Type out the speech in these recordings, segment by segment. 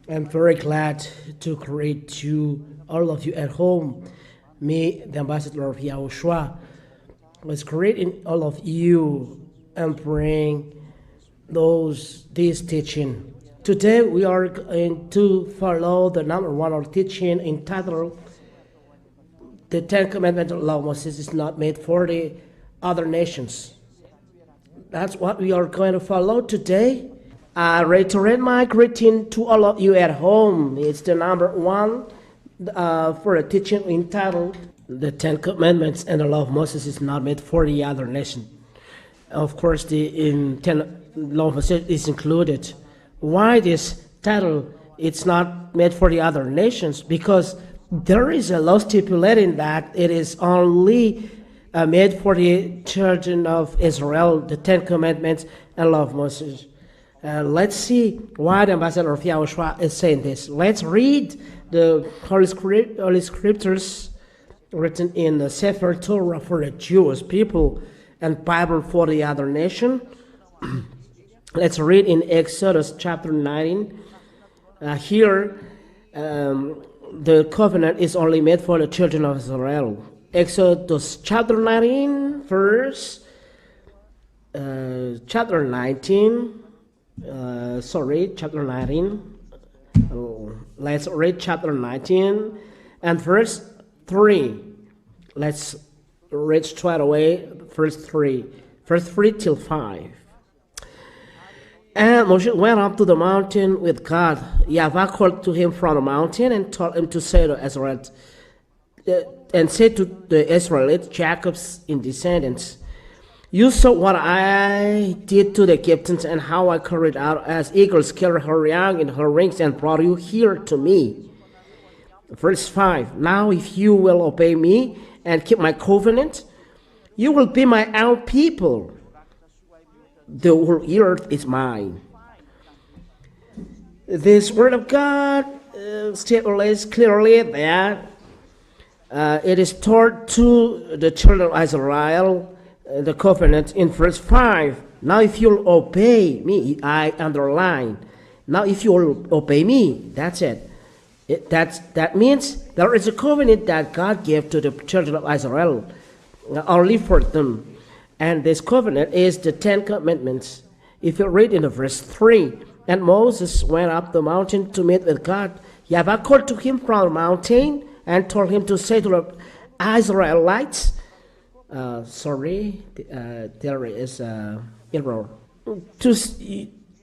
I'm very glad to greet to all of you at home. Me, the ambassador of YAHOSHUAH, was greeting all of you and bring this teaching. Today we are going to follow the number one teaching entitled "The Ten Commandments of Law Moses is not made for the other nations." That's what we are going to follow today. I reiterate my greeting to all of you at home. It's the number one for a teaching entitled "The Ten Commandments and the Law of Moses is not made for the other nation." Of course, the Ten Law of Moses is included. Why this title? It's not made for the other nations because there is a law stipulating that it is only made for the children of Israel, the Ten Commandments and Law of Moses. Let's see why the ambassador of YAHOSHUAH is saying this. Let's read the Holy Scriptures written in the Sefer Torah for the Jewish people and Bible for the other nation. Let's read in Exodus chapter 19. Here, the covenant is only made for the children of Israel. Exodus chapter 19, chapter 19. Chapter 19. Let's read chapter 19 and verse 3. Let's read straight away verse 3 till 5. And Moshe went up to the mountain with God. YAHVAH called to him from the mountain and told him to say to Israel, and said to the Israelites, Jacob's descendants, "You saw what I did to the Egyptians and how I carried out as eagles carry her young in her wings and brought you here to me." Verse 5, "Now if you will obey me and keep my covenant, you will be my own people. The whole earth is mine." This word of God stipulates clearly that it is taught to the children of Israel, the covenant in verse 5. Now if you'll obey me, I underline. Now if you'll obey me, that's it. That means there is a covenant that God gave to the children of Israel, only for them. And this covenant is the Ten Commandments. If you read in the verse 3, and Moses went up the mountain to meet with God. YAHVAH called to him from the mountain and told him to say to the Israelites, there is error.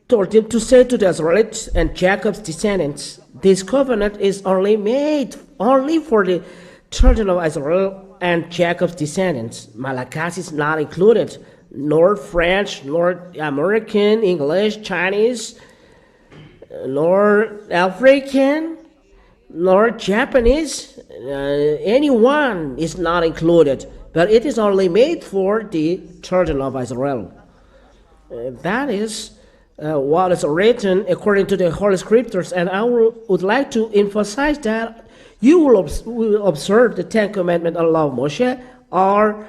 Told him to say to the Israelites and Jacob's descendants, this covenant is only made only for the children of Israel and Jacob's descendants. Malachi is not included, nor French, nor American, English, Chinese, nor African, nor Japanese. Anyone is not included, but it is only made for the children of Israel. That is what is written according to the Holy Scriptures, and I would like to emphasize that you will observe the Ten Commandments of Law of Moshe are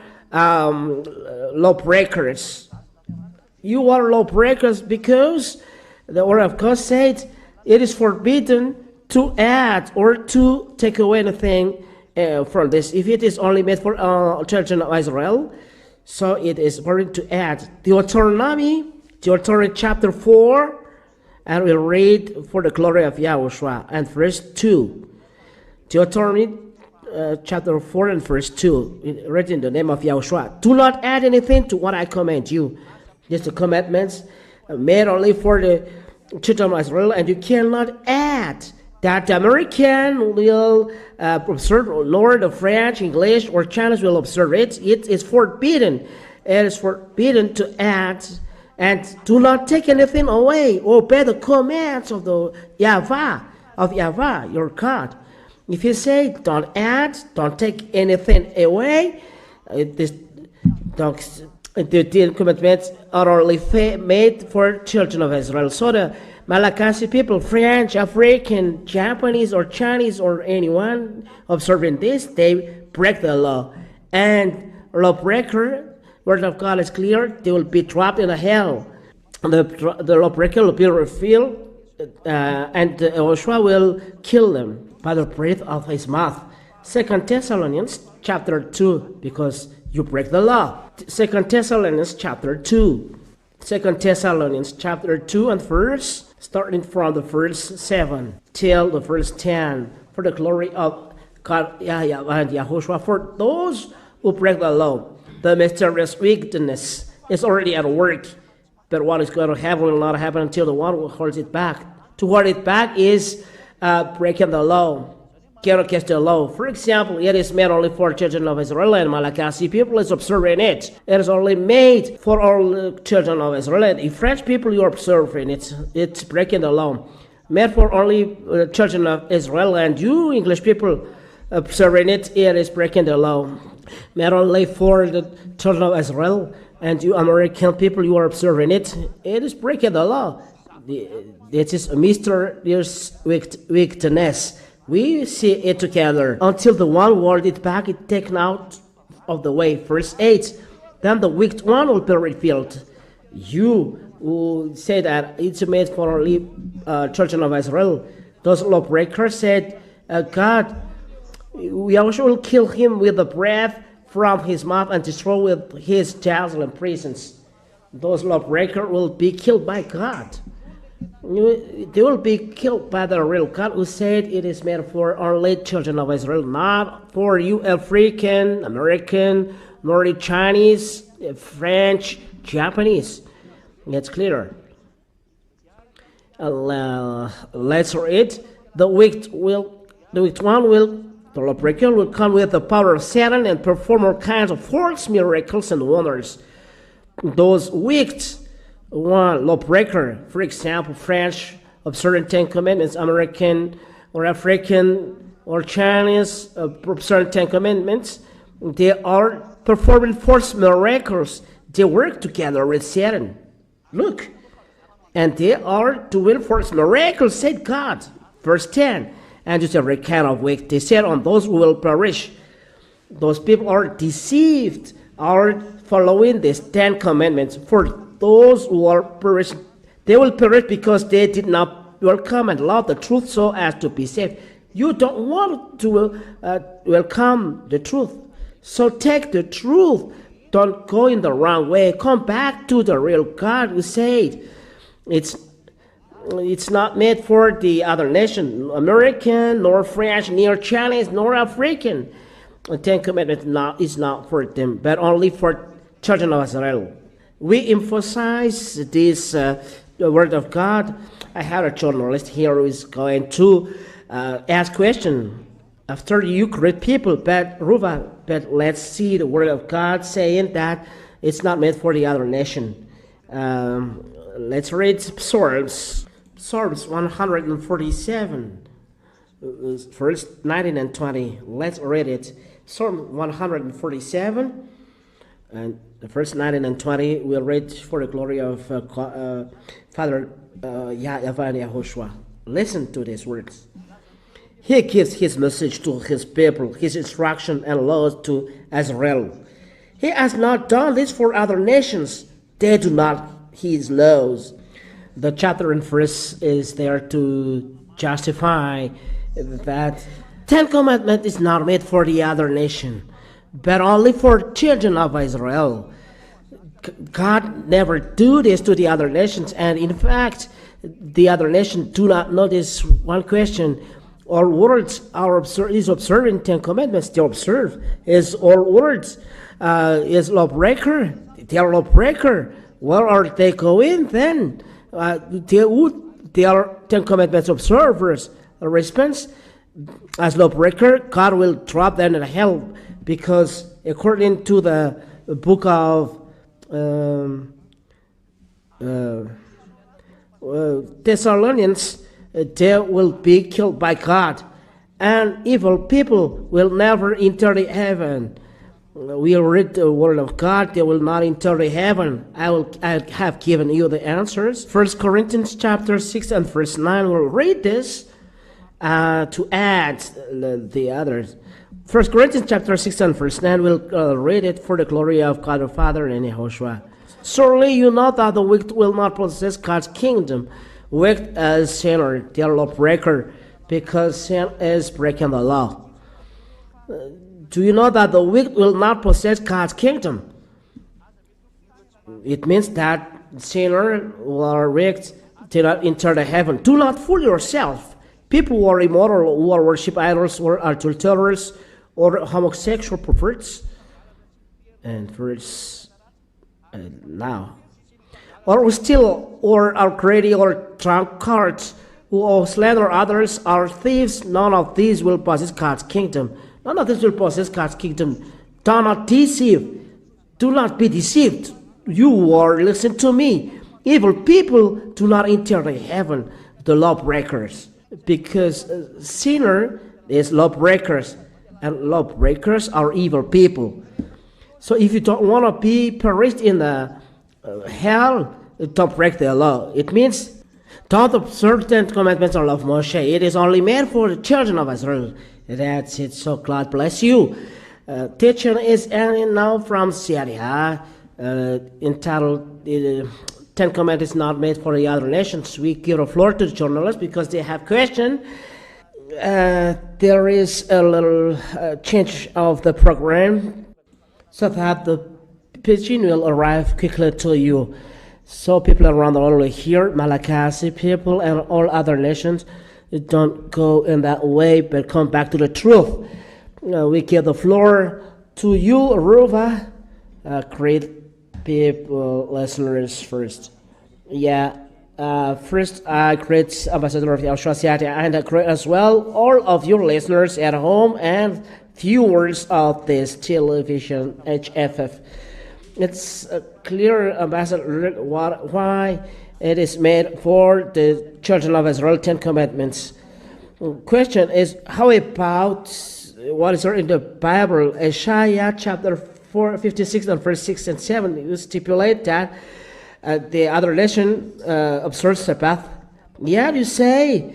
lawbreakers. You are lawbreakers because the Word of God said it is forbidden to add or to take away anything from this. If it is only made for children of Israel, so it is forbidden to add. Deuteronomy chapter 4, and we'll read for the glory of YAHOSHUAH, and verse 2. Deuteronomy chapter 4 and verse 2, read in the name of YAHOSHUAH. Do not add anything to what I command you. Just the commandments made only for the children of Israel, and you cannot add. That the American will observe, nor the French, English, or Chinese will observe it. It is forbidden. It is forbidden to add, and do not take anything away. Obey the commands of the YAHVAH, your God. If you say, don't add, don't take anything away, the Ten Commandments are only made for children of Israel. So the Malachi people, French, African, Japanese, or Chinese, or anyone observing this, they break the law. And lawbreaker, word of God is clear, they will be dropped in the hell. The lawbreaker will be revealed and Yahushua will kill them by the breath of his mouth. 2 Thessalonians chapter 2, because you break the law. 2 Thessalonians chapter 2. 2 Thessalonians chapter 2 and verse, starting from the verse 7 till the verse 10. For the glory of God, YAHVAH and YAHOSHUAH, for those who break the law, the mysterious wickedness is already at work. But what is going to happen will not happen until the one who holds it back. To hold it back is breaking the law. Cannot catch the law. For example, it is made only for children of Israel, and Malagasy people is observing it. It is only made for all children of Israel. And if French people you are observing it, it's breaking the law. Made for only children of Israel, and you English people observing it, it is breaking the law. Made only for the children of Israel, and you American people you are observing it, it is breaking the law. It is a mysterious wickedness. We see it together until the one who held it back is taken out of the way. Verse 8, then the wicked one will be revealed. You who say that it's made for only children of Israel, those lawbreakers said, God, Yahushua will kill him with the breath from his mouth and destroy with his dazzling presence. Those lawbreakers will be killed by God. They will be killed by the real God who said it is made for only children of Israel, not for you African, American, nor the Chinese, French, Japanese. It's clear. Let's read. The wicked lawbreaker will come with the power of Satan and perform all kinds of false miracles and wonders. Those wicked lawbreaker, for example, French, observing 10 Commandments, American or African or Chinese, observing 10 Commandments, they are performing false miracles. They work together with Satan. Look, and they are doing false miracles, said God. Verse 10, and it's every kind of wicked. They said on those who will perish. Those people are deceived, are following these 10 Commandments. For those who are perished, they will perish because they did not welcome and love the truth so as to be saved. You don't want to welcome the truth, so take the truth. Don't go in the wrong way. Come back to the real God who said it's not made for the other nation, American, nor French, nor Chinese, nor African. The 10 Commandments is not for them, but only for children of Israel. We emphasize this word of God. I have a journalist here who is going to ask question after you greet people, but let's see the word of God saying that it's not meant for the other nation. Let's read Psalms 147, verse 19 and 20. Let's read it. Psalm 147 and verse 19 and 20, we'll read for the glory of Father YAHVAH and YAHOSHUAH. Listen to these words. He gives his message to his people, his instruction and laws to Israel. He has not done this for other nations. They do not his laws. The chapter and verse is there to justify that 10 Commandments is not made for the other nation, but only for children of Israel. God never do this to the other nations, and in fact, the other nations do not know this one question. All words is observing 10 Commandments. They observe. Is all words is lawbreaker? They are lawbreaker. Where are they going then? They are 10 Commandments observers. A response, as lawbreaker, God will drop them in hell, because according to the book of Thessalonians, they will be killed by God, and evil people will never enter the heaven. We read the word of God, they will not enter the heaven. I have given you the answers. 1 Corinthians chapter 6 and verse 9, we'll read this to add the others. 1 Corinthians chapter 6 and verse 9, we'll read it for the glory of God the Father and Yahushua. Surely you know that the wicked will not possess God's kingdom. wicked as sinner, they are lawbreaker, because sin is breaking the law. Do you know that the wicked will not possess God's kingdom? It means that sinner or wicked did not enter the heaven. Do not fool yourself. People who are immoral, who are worship idols, or adulterers, or homosexual perverts, and verse now, or steal, or are greedy, or drunkards, who slander others, are thieves. None of these will possess God's kingdom. None of these will possess God's kingdom. Do not deceive. Do not be deceived. You are, listen to me. Evil people do not enter the heaven, the lawbreakers, because sinner is lawbreakers, and lawbreakers are evil people. So if you don't want to be perished in the hell, don't break the law. It means don't observe the commandments of Moshe. It is only meant for the children of Israel. That's it. So God bless you. Teaching is ending now from Syria, entitled Ten Commandments is not made for the other nations. We give the floor to the journalists because they have questions. There is a little change of the program so that the pigeon will arrive quickly to you. So people around the world will hear Malagasy people and all other nations. Don't go in that way, but come back to the truth. We give the floor to you, Aruba. Great people, listeners first. First, great Ambassador of YAHOSHUAH, and great as well all of your listeners at home and viewers of this television HFF. It's clear, Ambassador, why it is made for the children of Israel, 10 Commandments. Question is, how about what is there in the Bible? Isaiah chapter 56 and verse 6 and 7, you stipulate that the other nation observes Sabbath. Yet you say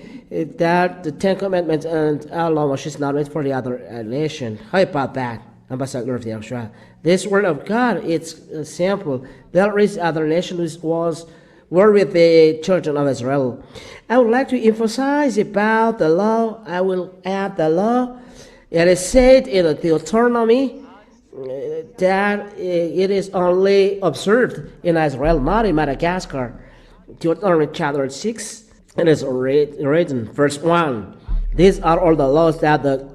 that the 10 Commandments and law is not meant for the other nation. How about that, Ambassador of YAHOSHUAH? This word of God, it's simple. There is other nation which were with the children of Israel. I would like to emphasize about the law. I will add the law. It is said in the Deuteronomy that it is only observed in Israel, not in Madagascar. Deuteronomy chapter 6, it is written, verse 1. These are all the laws that the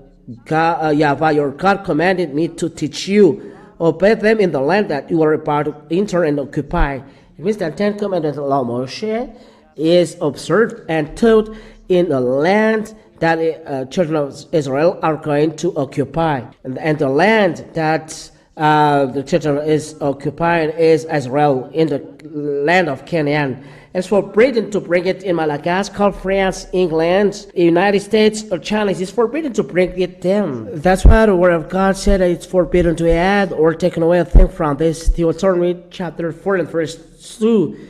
YAHVAH your God commanded me to teach you. Obey them in the land that you are about to enter and occupy. It means that 10 Commandments of Moshe is observed and taught in the land that children of Israel are going to occupy. And the land that the children is occupying is Israel, in the land of Canaan. It's forbidden to bring it in Madagascar, France, England, United States, or China. It's forbidden to bring it them. That's why the word of God said that it's forbidden to add or take away a thing from this. Deuteronomy chapter 4 and verse 2.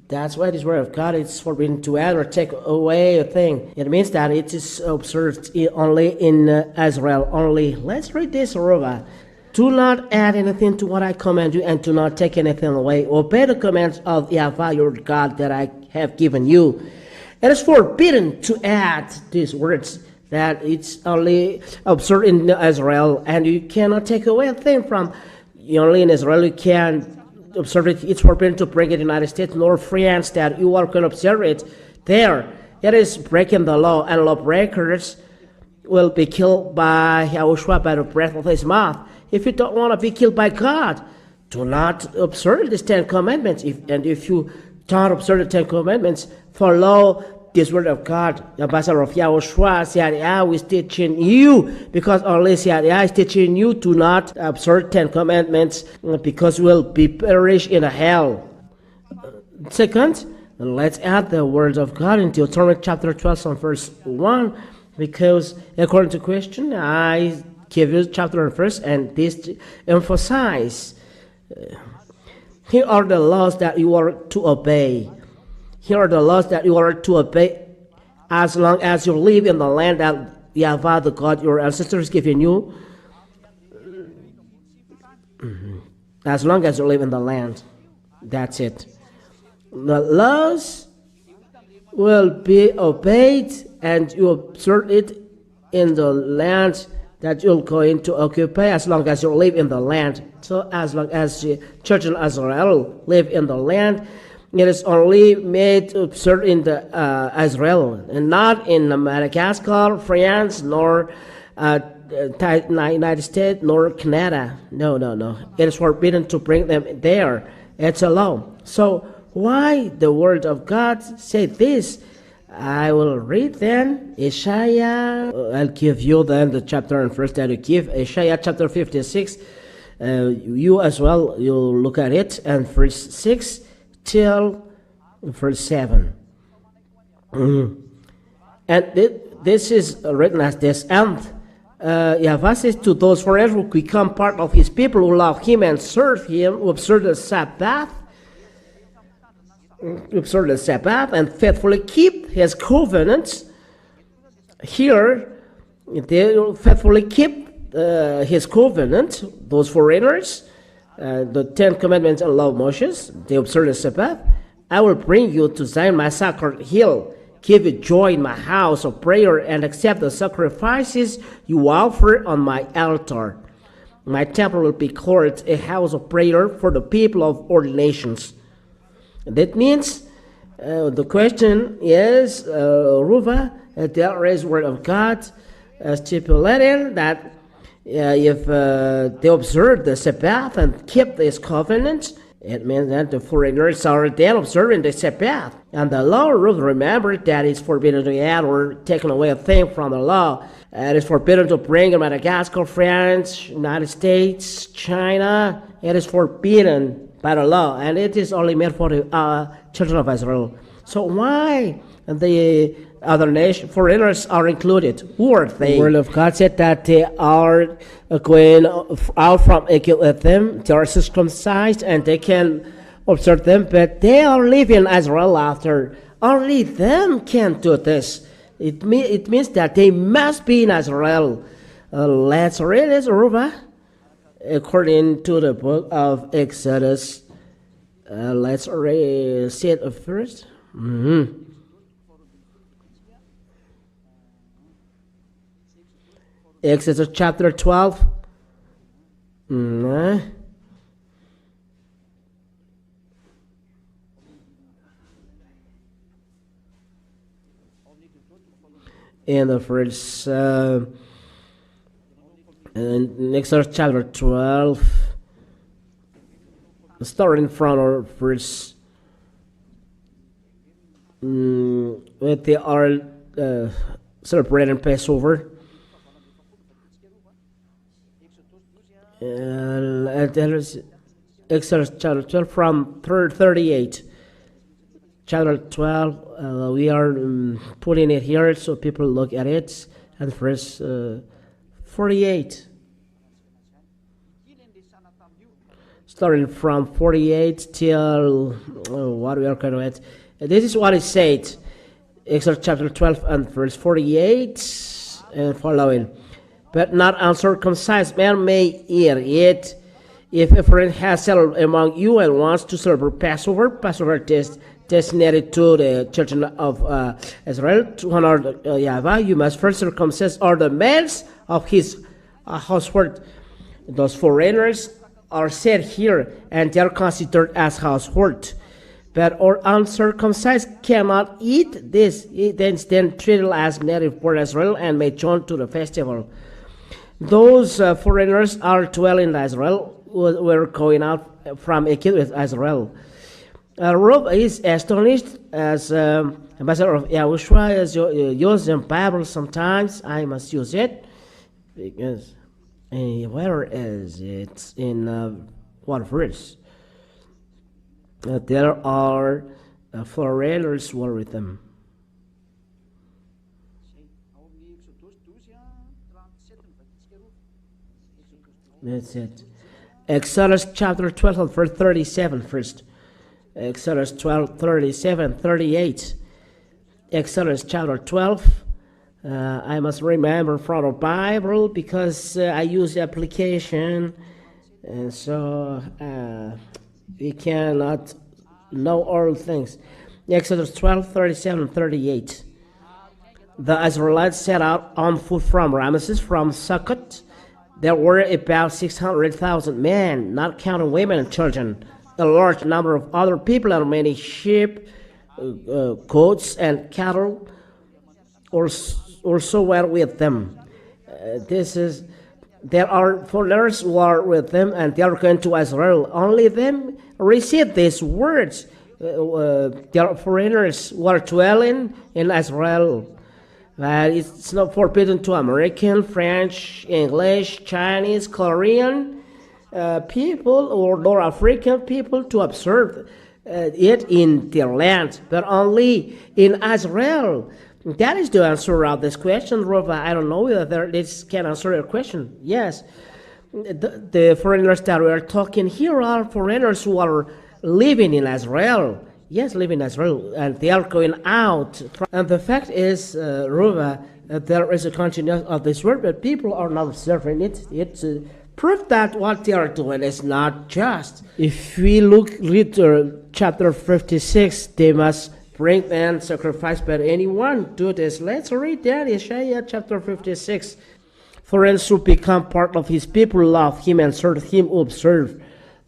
That's why this word of God is forbidden to add or take away a thing. It means that it is observed only in Israel only. Let's read this, Rova. Do not add anything to what I command you, and do not take anything away. Obey the commands of YAHVAH your God that I have given you. It is forbidden to add these words, that it's only observed in Israel, and you cannot take away a thing from only in Israel. You can observe it. It's forbidden to bring it to the United States nor France, that you are going to observe it there. It is breaking the law, and lawbreakers will be killed by YAHOSHUAH by the breath of his mouth. If you don't want to be killed by God, do not observe these 10 Commandments. If you don't observe the 10 Commandments, follow this word of God. The ambassador of YAHOSHUAH, CHINOIS, is teaching you, because only CHINOIS is teaching you to not observe 10 Commandments, because you will be perished in a hell. Second, let's add the word of God in Deuteronomy chapter 12 and verse 1, because according to question, I give you chapter and verse, and this emphasize. Here are the laws that you are to obey. Here are the laws that you are to obey as long as you live in the land that YAHVAH, the God your ancestors given you. As long as you live in the land. That's it. The laws will be obeyed, and you observe it in the land that you're going to occupy, as long as you live in the land. So as long as the children of Israel live in the land, it is only made to observe in the Israel, and not in Madagascar, France, nor United States, nor Canada. No. It is forbidden to bring them there. It's a law. So why the word of God say this? I will read then Isaiah. I'll give you then the chapter and verse that you give. Isaiah chapter 56. You as well, you'll look at it, and verse 6 till verse 7. And this is written as this. And YAHVAH says to those foreigners who become part of his people, who love him and serve him, who observe the Sabbath, and faithfully keep his covenants. Here, they faithfully keep his covenant, those foreigners, the 10 commandments and law of Moses, they observe the Sabbath. I will bring you to Zion, my sacred hill, give you joy in my house of prayer, and accept the sacrifices you offer on my altar. My temple will be called a house of prayer for the people of all nations. That means the question is, Ruva, there is word of God stipulating that if they observe the Sabbath and keep this covenant, it means that the foreigners are then observing the Sabbath. And the law will remember that it's forbidden to add or taken away a thing from the law. It is forbidden to bring in Madagascar, France, United States, China. It is forbidden by the law, and it is only meant for the children of Israel. So why the other nation foreigners are included? Who are they? The word of God said that they are going out from Egypt with them. They are circumcised and they can observe them, but they are living in Israel after. Only them can do this. It means that they must be in Israel. Let's read this, Ruba. According to the book of Exodus, let's see it first. Exodus chapter 12. In the verse in Exodus chapter 12, starting from verse when they are celebrating Passover. Exodus chapter 12 from 38. Chapter 12, we are putting it here so people look at it. And verse 48. Starting from 48 till what we are going to at. This is what it said. Exodus chapter 12 and verse 48 and following. But not uncircumcised man may eat it. If a friend has settled among you and wants to celebrate Passover designated to the children of Israel to honor YAHVAH, you must first circumcise all the males of his household. Those foreigners are said here, and they are considered as household. But all uncircumcised cannot eat this. They instead treated as native born Israel and may join to the festival. Those foreigners are dwelling in Israel, were going out from Egypt with Israel. Rob is astonished as ambassador of YAHOSHUAH, as used in Bible sometimes. I must use it because where is it in what verse? There are foreigners were with them. That's it. Exodus chapter 12 verse 37 first. Exodus 12, 37, 38. Exodus chapter 12. I must remember from the Bible because I use the application. And so we cannot know all things. Exodus 12, 37 and 38. The Israelites set out on foot from Ramesses, from Succoth. There were about 600,000 men, not counting women and children, a large number of other people, and many sheep, goats, and cattle also were with them. There are foreigners who are with them, and they are going to Israel. Only them receive these words. There are foreigners who are dwelling in Israel. It's not forbidden to American, French, English, Chinese, Korean people or North African people to observe it in their land, but only in Israel. That is the answer of this question, Rova. I don't know whether this can answer your question. Yes, the foreigners that we are talking here are foreigners who are living in Israel. Yes, living in Israel, and they are going out. And the fact is, Rova, there is a continuation of this word, but people are not observing it. It's proof that what they are doing is not just. If we read chapter 56, they must bring and sacrifice, but anyone do this. Let's read that, Isaiah chapter 56. Foreigners who become part of his people love him and serve him, who observe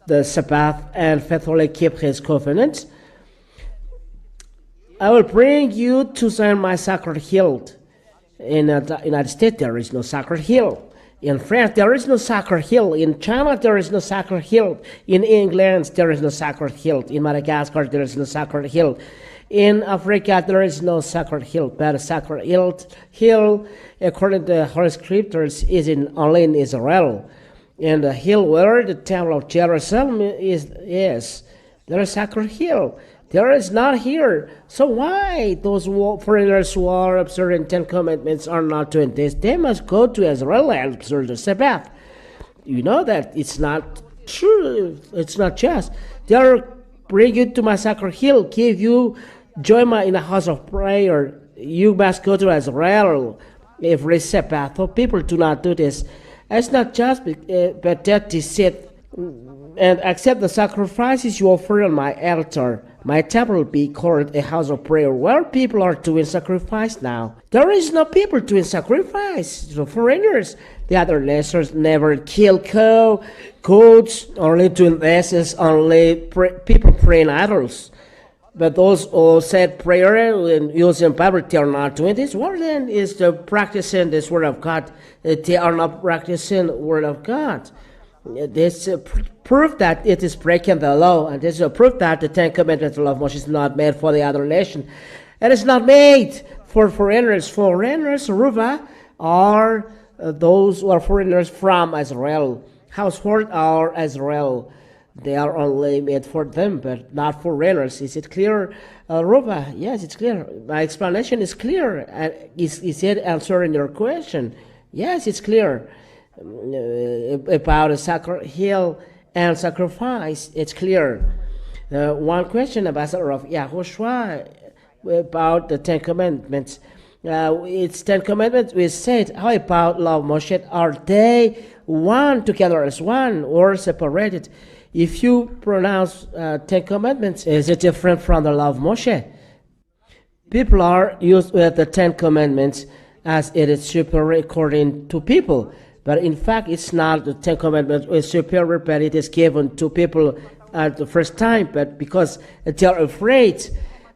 the Sabbath and faithfully keep his covenants. I will bring you to Zion, my sacred hill. In the United States, there is no sacred hill. In France, there is no sacred hill. In China, there is no sacred hill. In England, there is no sacred hill. In Madagascar, there is no sacred hill. In Africa, there is no sacred hill. But a sacred hill, according to the Holy Scriptures, is only in Israel. And the hill where the temple of Jerusalem is there is a sacred hill. There is not here. So why those foreigners who are observing 10 Commandments are not doing this? They must go to Israel and observe the Sabbath. You know that it's not true. It's not just. They are bring you to my sacred hill, give you join in a house of prayer. You must go to Israel every Sabbath. So people do not do this. It's not just, but that is it. And accept the sacrifices you offer on my altar. My temple will be called a house of prayer where people are doing sacrifice now. There is no people doing sacrifice. The foreigners, the other nations never kill goats, only doing this is only people praying idols. But those who said prayer and using Bible, they are not doing this. What then is the practicing this word of God? They are not practicing the word of God. This proof that it is breaking the law, and this is a proof that the 10 Commandments of Moshe is not made for the other nation. It is not made for foreigners. Foreigners, Ruva, are those who are foreigners from Israel. Household are Israel. They are only made for them, but not for foreigners. Is it clear, Ruva? Yes, it's clear. My explanation is clear. Is it answering your question? Yes, it's clear. About a sacred hill and sacrifice, it's clear. One question, Ambassador of YAHOSHUAH, about the 10 Commandments. It's 10 Commandments we said. How about love Moshe? Are they one together as one or separated? If you pronounce 10 Commandments, is it different from the law of Moshe? People are used with the 10 Commandments as it is superior according to people. But in fact, it's not the 10 Commandments is superior, but it is given to people at the first time. But because they are afraid,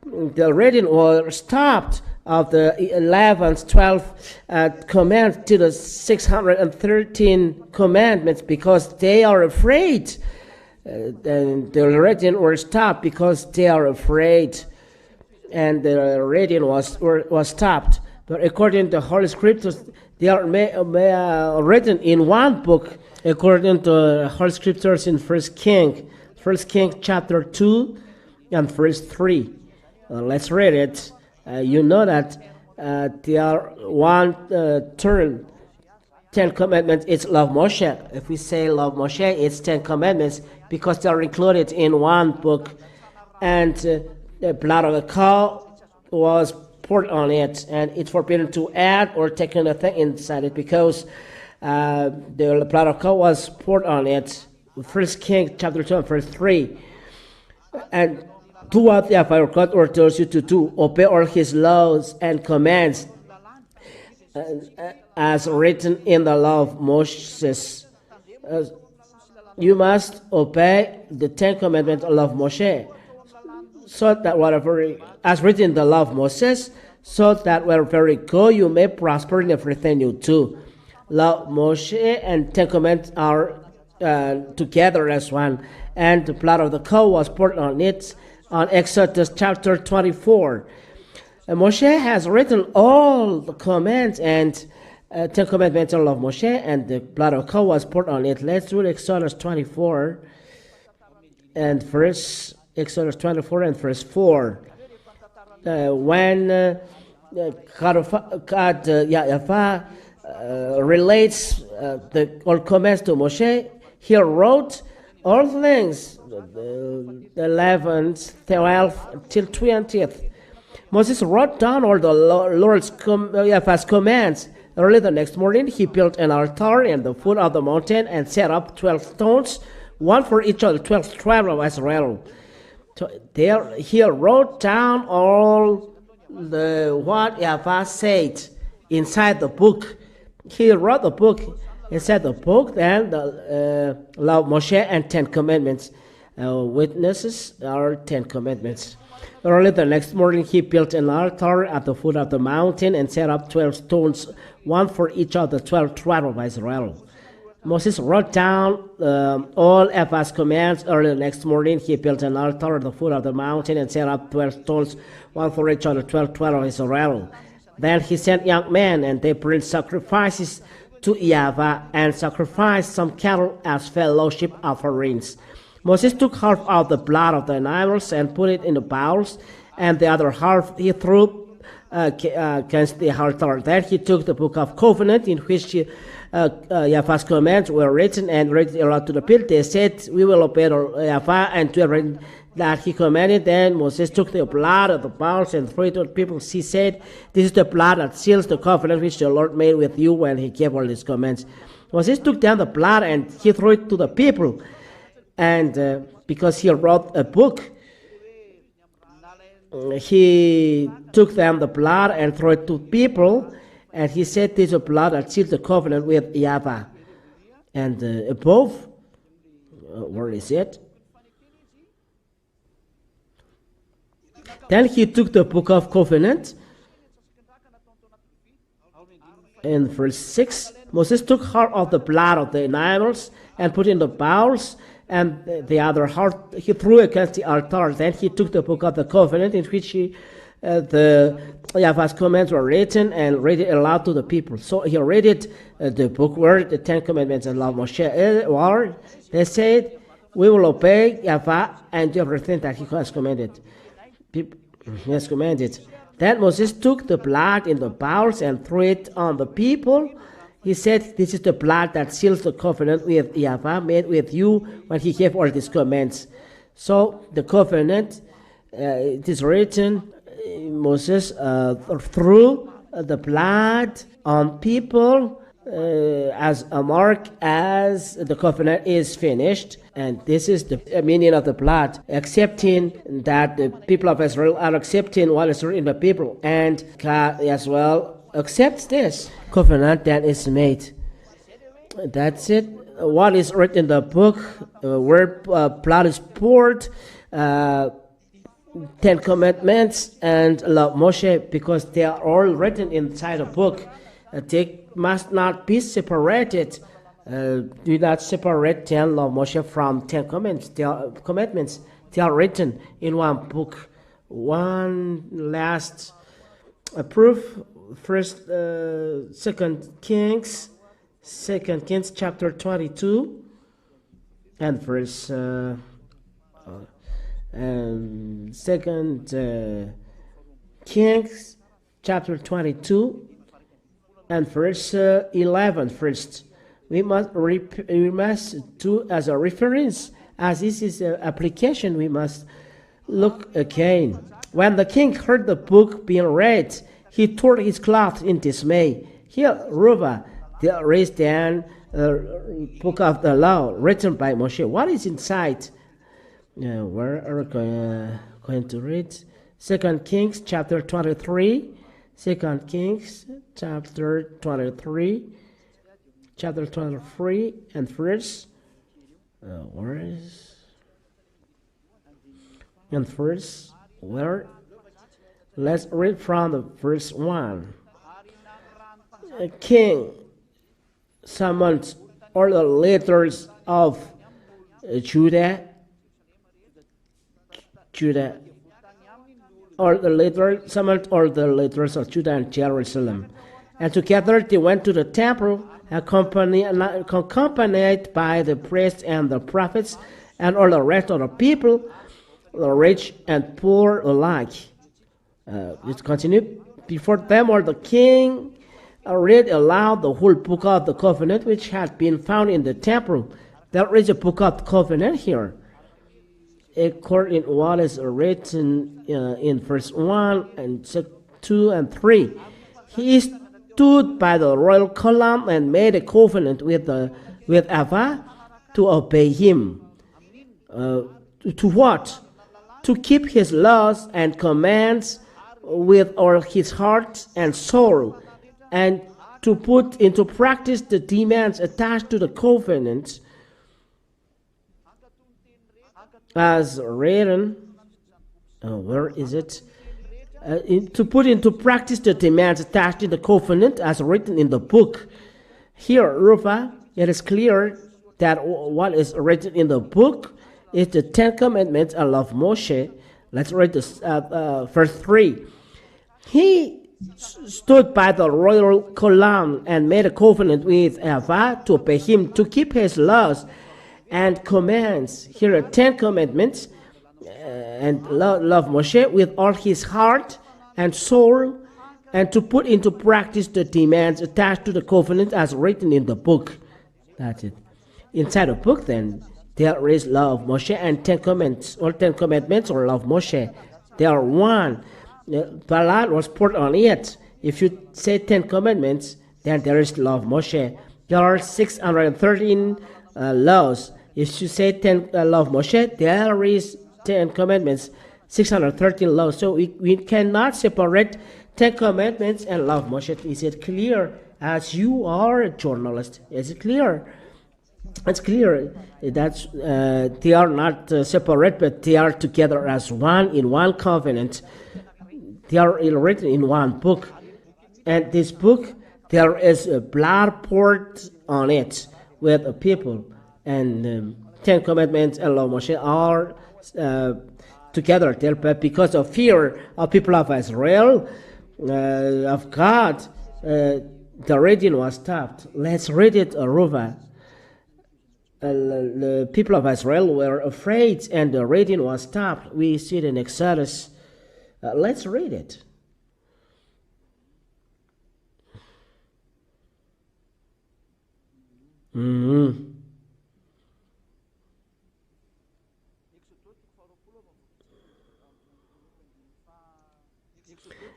the reading was stopped of the 11th, 12th command to the 613 commandments because they are afraid. And the reading was stopped because they are afraid. And the reading was stopped. But according to the Holy Scriptures, they are written in one book, according to the Holy Scriptures in 1 King chapter 2 and verse 3. Let's read it. You know that they are one term. 10 Commandments, it's love Moshe. If we say love Moshe, it's 10 Commandments because they are included in one book. And the blood of the cow was poured on it, and it's forbidden to add or take anything inside it because the blood of cow was poured on it. 1 King chapter 2 and verse 3. And Do what Yahweh your God orders you to do. Obey all his laws and commands as written in the law of Moses. You must obey the Ten Commandments of Moshe, so that whatever, as written in the law of Moses, so that wherever you go, you may prosper in everything you do. Law Moshe and Ten Commandments are together as one, and the blood of the cow was poured on it on Exodus chapter 24. Moshe has written all the commands and Ten Commandments of Moshe, and the blood of cow was poured on it. Let's read Exodus 24 and Exodus 24 and verse 4. When YAHVAH relates the all commands to Moshe, he wrote all things, the 11th, 12th, till 20th. Moses wrote down all the Lord's YAHVAH's commands. Early the next morning, he built an altar in the foot of the mountain and set up 12 stones, one for each of the 12 tribes of Israel. So there, he wrote down all what YAHVAH said inside the book. He wrote the book inside the book, then the law of Moshe and 10 Commandments. Witnesses are 10 Commandments. Early the next morning, he built an altar at the foot of the mountain and set up 12 stones, one for each of the 12 tribes of Israel. Moses wrote down all YAHVAH's commands. Early the next morning, he built an altar at the foot of the mountain and set up 12 stones, one for each of the 12 tribes of Israel. Then he sent young men, and they bring sacrifices to YAHVAH and sacrificed some cattle as fellowship offerings. Moses took half of the blood of the animals and put it in the bowls, and the other half he threw against the altar. Then he took the book of covenant in which YAHVAH's commands were written and read it aloud to the people. They said, "We will obey YAHVAH and do everything that he commanded." Then Moses took the blood of the bowls and threw it to the people. He said, "This is the blood that seals the covenant which the Lord made with you when he gave all his commands." Moses took down the blood and he threw it to the people. And because he wrote a book, he took down the blood and threw it to people. And he said, "This is the blood that seals the covenant with YAHVAH." And above, where is it? Then he took the book of covenant. In verse 6, Moses took half of the blood of the animals and put in the bowls, and the other half he threw against the altar. Then he took the book of the covenant in which the YAHVAH's commands were written and read it aloud to the people. So he read it, the book where the 10 Commandments and law of Moshe were. They said, "We will obey YAHVAH and do everything that he has commanded." He has commanded. Then Moses took the blood in the bowls and threw it on the people. He said, "This is the blood that seals the covenant with YAHVAH made with you when he gave all these commands." So the covenant, it is written, Moses threw the blood on people as a mark as the covenant is finished. And this is the meaning of the blood, accepting that the people of Israel are accepting what is written in the people, and God as well accepts this covenant that is made. That's it. What is written in the book, where blood is poured, 10 Commandments and law of Moshe, because they are all written inside a book. They must not be separated. Do not separate 10 law of Moshe from 10 commandments. They are written in one book. One last proof. Second Kings chapter 22 and verse Second Kings chapter 22 and verse 11 first. We must do as a reference, as this is an application. We must look again. When the king heard the book being read, he tore his cloth in dismay. Here, Ruva, raised down the book of the law written by Moshe. What is inside? Where are going to read 2 Kings chapter 23. 2 Kings chapter 23. Chapter 23 and verse. Where is? And verse where? Let's read from the verse 1. A king summoned all the leaders of Judah, all the leaders summoned all the leaders of Judah and Jerusalem, and together they went to the temple, accompanied by the priests and the prophets and all the rest of the people, the rich and poor alike. Let's continue. Before them, all the king read aloud the whole book of the covenant which had been found in the temple. There is a book of the covenant here, according to what is written in verse 1 and 2 and 3. He stood by the royal column and made a covenant with YAHVAH to obey him. To what? To keep his laws and commands with all his heart and soul, and to put into practice the demands attached to the covenant as written. Where is it? To put into practice the demands attached to the covenant as written in the book. Here, Rufa, it is clear that what is written in the book is the 10 Commandments and law of Moshe. Let's read this, verse 3. He stood by the royal column and made a covenant with YAHVAH to obey him, to keep his laws and commands. Here are 10 commandments and love Moshe with all his heart and soul, and to put into practice the demands attached to the covenant as written in the book. That's it. Inside the book, then, there is law of Moshe and 10 commandments, or 10 commandments or law of Moshe. They are one. Blood was poured on it. If you say 10 commandments, then there is law of Moshe. There are 613 laws. If you say 10 law of Moshe, there is 10 commandments, 613 laws. So we cannot separate 10 commandments and law of Moshe. Is it clear? As you are a journalist, is it clear? It's clear that they are not separate, but they are together as one in one covenant. They are written in one book. And this book, there is a blood poured on it with the people. And 10 commandments and law of Moshe are together there. But because of fear of people of Israel, of God, the reading was stopped. Let's read it, Ruva. The people of Israel were afraid and the reading was stopped. We see it in Exodus. Let's read it.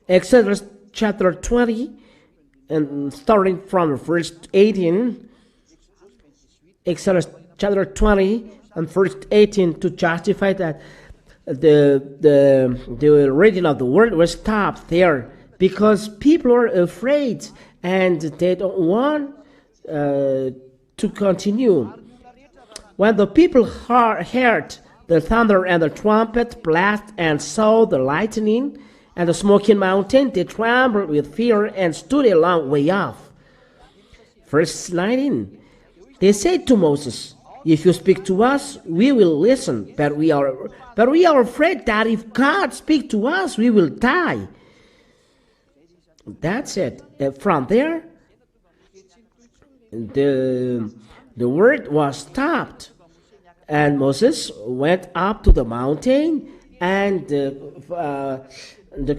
Exodus chapter 20, and starting from verse 18. Exodus chapter 20 and verse 18, to justify that the reading of the word was stopped there because people are afraid and they don't want to continue. When the people heard the thunder and the trumpet blast and saw the lightning and the smoking mountain, they trembled with fear and stood a long way off. Verse 19. They said to Moses, "If you speak to us, we will listen. But we are afraid that if God speaks to us, we will die." That's it. From there, the word was stopped, and Moses went up to the mountain, and the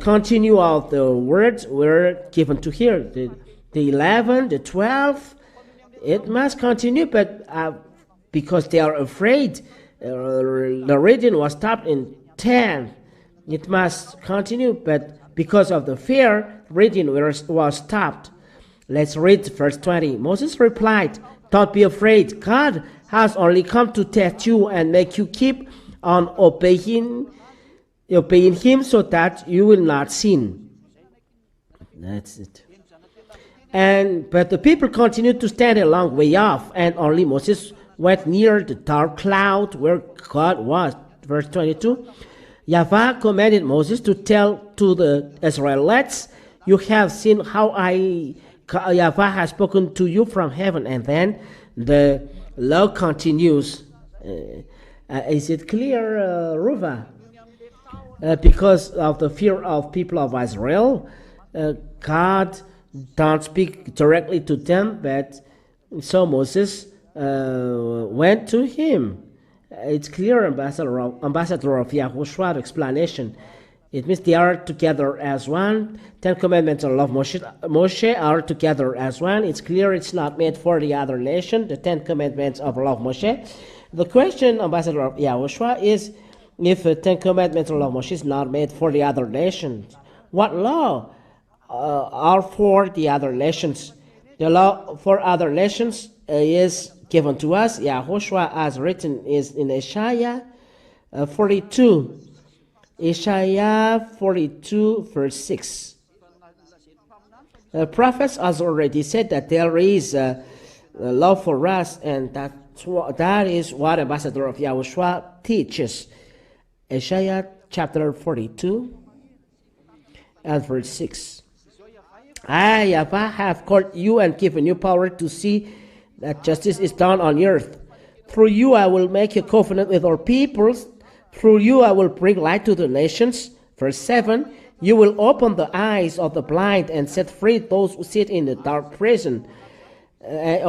continue of the words were given to hear. The 11, the 12. It must continue, but because they are afraid, the reading was stopped in 10. It must continue, but because of the fear, reading was stopped. Let's read verse 20. Moses replied, "Don't be afraid. God has only come to test you and make you keep on obeying obeying him so that you will not sin. That's it. But the people continued to stand a long way off, and only Moses went near the dark cloud where God was. Verse 22. YAHVAH commanded Moses to tell to the Israelites, "You have seen how YAHVAH has spoken to you from heaven." And then the law continues. Is it clear, Ruva? Because of the fear of people of Israel, God don't speak directly to them, but so Moses went to him. It's clear, ambassador of YAHOSHUAH explanation. It means they are together as one. 10 Commandments of love Moshe are together as one. It's clear it's not made for the other nation, the 10 Commandments of love Moshe. The question, ambassador of YAHOSHUAH, is if the 10 Commandments of love Moshe is not made for the other nations, what law are for the other nations? The law for other nations is given to us. YAHOSHUAH, as written, is in Isaiah 42. Isaiah 42, verse 6. The prophets has already said that there is a law for us, and that is what ambassador of YAHOSHUAH teaches. Isaiah chapter 42 and verse 6. I, YAHVAH, have called you and given you power to see that justice is done on earth. Through you I will make a covenant with our peoples. Through you I will bring light to the nations. Verse 7. You will open the eyes of the blind and set free those who sit in the dark prison. And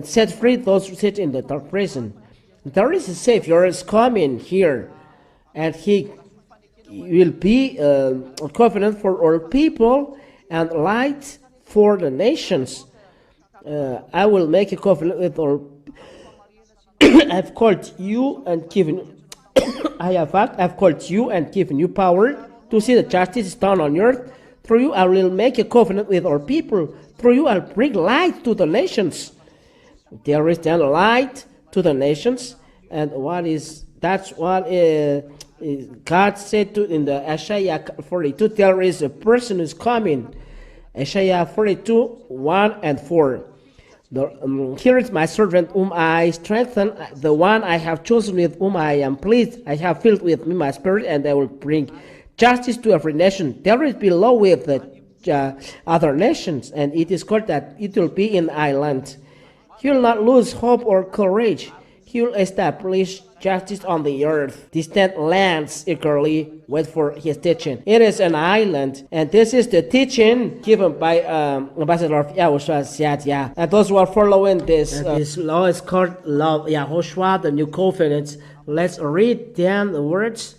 set free those who sit in the dark prison. There is a Savior is coming here, and he will be a covenant for all people and light for the nations. I will make a covenant with all. I've called you and given I've called you and given you power to see that justice is done on earth. Through you I will make a covenant with our people. Through you I'll bring light to the nations. There is then light to the nations, and that's what God said to in the Isaiah 42. There is a person who's coming. Isaiah 42, 1 and 4. Here is my servant whom I strengthen, the one I have chosen with whom I am pleased. I have filled with me my spirit, and I will bring justice to every nation. There is below with the other nations, and it is called that it will be in island. He will not lose hope or courage. He will establish justice on the earth. Distant lands eagerly wait for his teaching. It is an island, and this is the teaching given by Ambassador of YAHOSHUAH. And those who are following this, this law is called Law of YAHOSHUAH, the New Covenant. Let's read down the words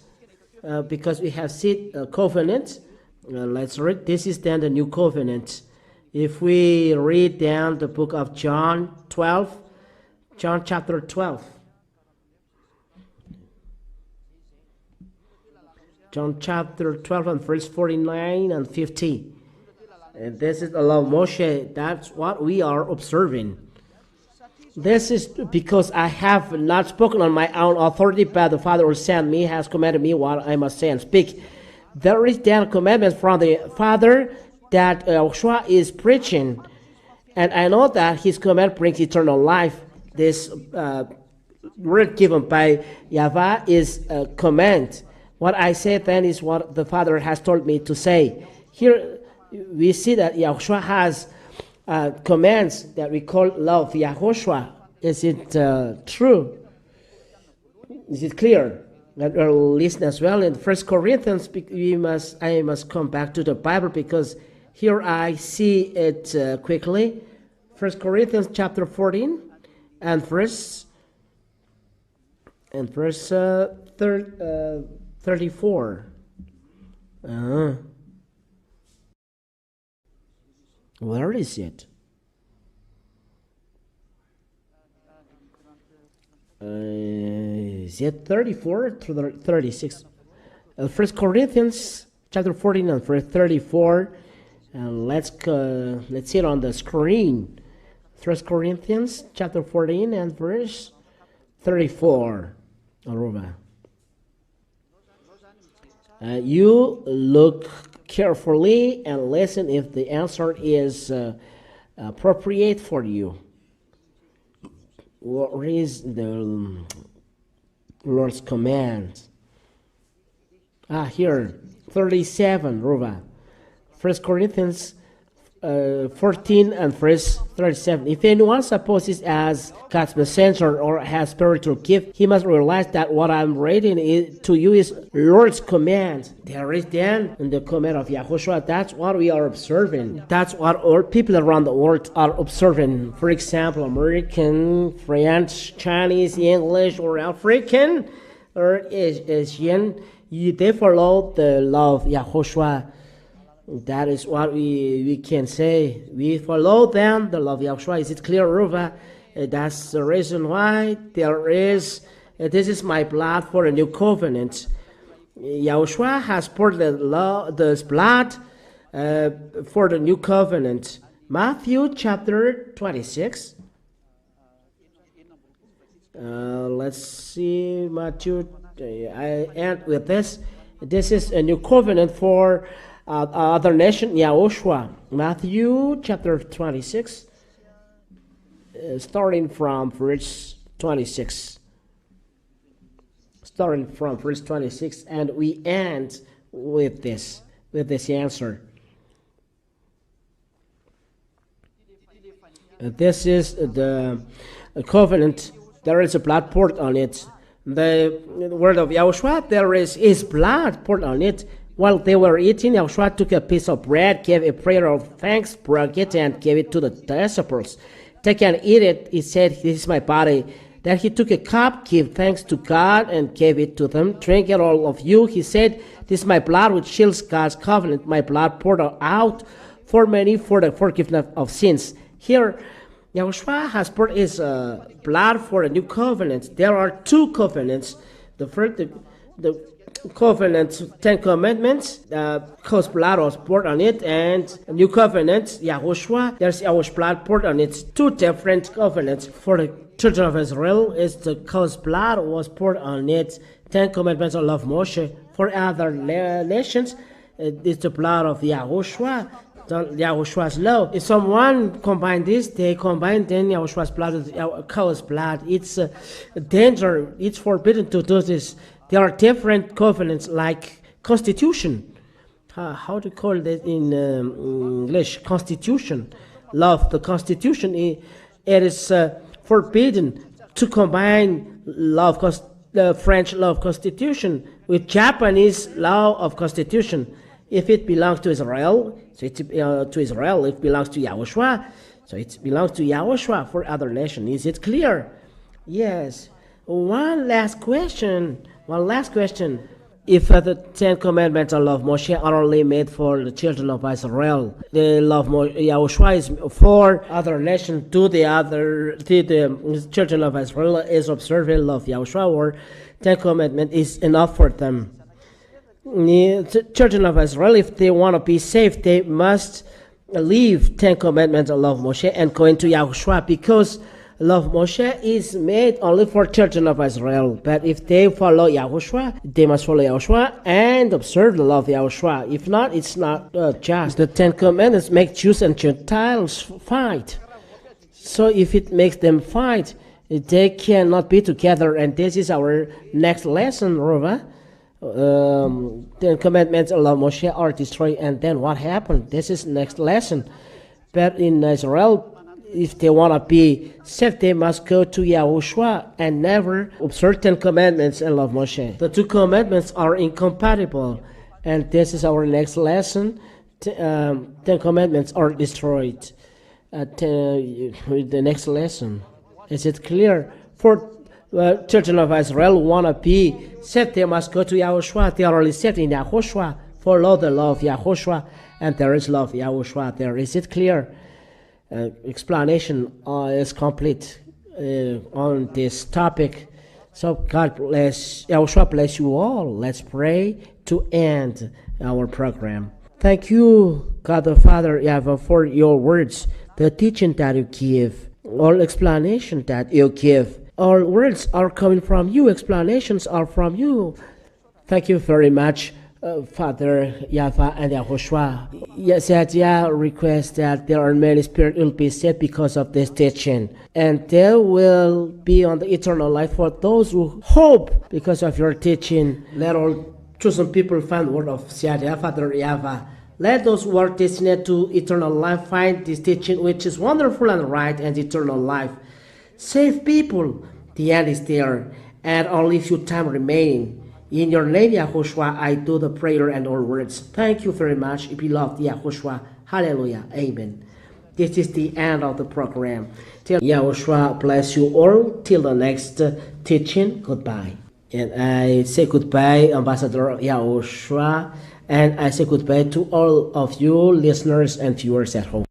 because we have seen a covenant. Let's read. This is then the New Covenant. If we read down the book of John 12, John chapter 12. John chapter 12 and verse 49 and 50. And this is the law of Moshe. That's what we are observing. This is because I have not spoken on my own authority, but the Father who sent me has commanded me what I must say and speak. There is then commandments from the Father that YAHOSHUAH is preaching. And I know that his command brings eternal life. This word given by YAHVAH is a command. What I say then is what the Father has told me to say. Here we see that YAHOSHUAH has commands that we call love YAHOSHUAH. Is it true? Is it clear? That we'll listen as well. In 1 Corinthians, I must come back to the Bible because here I see it quickly. 1 Corinthians chapter 14 and verse 34. Where is it? Is it 34 to 36? 1 Corinthians chapter 14 and verse 34. Let's see it on the screen. 1 Corinthians chapter 14 and verse 34. Aruba. You look carefully and listen if the answer is appropriate for you. What is the Lord's command? Here, 37, Ruva. 1 Corinthians 14 and verse 37. If anyone supposes as God's messenger or has spiritual gift, he must realize that what I'm reading to you is Lord's command. There is then in the command of Yahushua. That's what we are observing. That's what all people around the world are observing. For example, American, French, Chinese, English, or African, or Asian, they follow the law of Yahushua. That is what we can say. We follow them, the law of Yahushua. Is it clear, Ruva? That's the reason why there is, this is my blood for a new covenant. Yahushua has poured the blood for the new covenant. Matthew chapter 26. Let's see, Matthew. I end with this. This is a new covenant for other nation, YAHOSHUAH. Matthew chapter 26, starting from verse 26. Starting from verse 26, and we end with this answer. This is the covenant. There is a blood poured on it. The word of Yahushua, there is his blood poured on it. While they were eating, Yahushua took a piece of bread, gave a prayer of thanks, broke it, and gave it to the disciples. Take and eat it, he said, this is my body. Then he took a cup, gave thanks to God, and gave it to them. Drink it, all of you, he said, this is my blood which shields God's covenant, my blood poured out for many for the forgiveness of sins. Here, Yahushua has poured his blood for a new covenant. There are two covenants. The first, the covenant, 10 commandments, God's blood was poured on it, and a new covenant, Yahushua, there's Yahushua blood poured on it. Two different covenants. For the children of Israel, is the God's blood was poured on it. 10 commandments of love Moshe. For other nations, it's the blood of Yahushua, Yahushua's law. If someone combine this, they combine then Yahushua's blood with God's blood. It's a danger. It's forbidden to do this. There are different covenants like constitution. How do you call that in English? Constitution. Love. The constitution, it is forbidden to combine the French law of constitution with Japanese law of constitution. If it belongs to Israel, so it's to Israel. If it belongs to Yahushua, so it belongs to Yahushua for other nations. Is it clear? Yes. One last question. If the 10 commandments of love Moshe are only made for the children of Israel, the love Yahushua is for other nations. The children of Israel is observing love Yahushua, or 10 commandments is enough for them. The children of Israel, if they want to be saved, they must leave 10 commandments of love Moshe and go into Yahushua, because love Moshe is made only for children of Israel. But if they follow Yahushua, they must follow Yahushua and observe the law of Yahushua. If not, it's not just. The 10 commandments make Jews and Gentiles fight. So if it makes them fight, they cannot be together. And this is our next lesson, Rova. 10 commandments of love Moshe are destroyed. And then what happened? This is next lesson. But in Israel, if they want to be saved, they must go to Yahushua and never observe 10 commandments and love Moshe. The two commandments are incompatible. And this is our next lesson. 10 commandments are destroyed. The next lesson. Is it clear? For children of Israel want to be saved, they must go to Yahushua. They are only saved in Yahushua. Follow the law of Yahushua. And there is law of Yahushua there. Is it clear? Explanation is complete on this topic. So God bless, Yahushua bless you all. Let's pray to end our program. Thank you, God the Father, YAHVAH, for your words, the teaching that you give, all explanation that you give. All words are coming from you, explanations are from you. Thank you very much Father YAHVAH and YAHOSHUAH. Yes, Yah requests that there are many spirits will be saved because of this teaching, and there will be on the eternal life for those who hope because of your teaching. Let all chosen people find the word of Father YAHVAH. Let those who are destined to eternal life find this teaching, which is wonderful and right, and eternal life. Save people. The end is there, and only few time remaining. In your name, YAHOSHUAH, I do the prayer and all words. Thank you very much, beloved YAHOSHUAH. Hallelujah. Amen. This is the end of the program. Till YAHOSHUAH bless you all. Till the next teaching. Goodbye. And I say goodbye, Ambassador YAHOSHUAH. And I say goodbye to all of you listeners and viewers at home.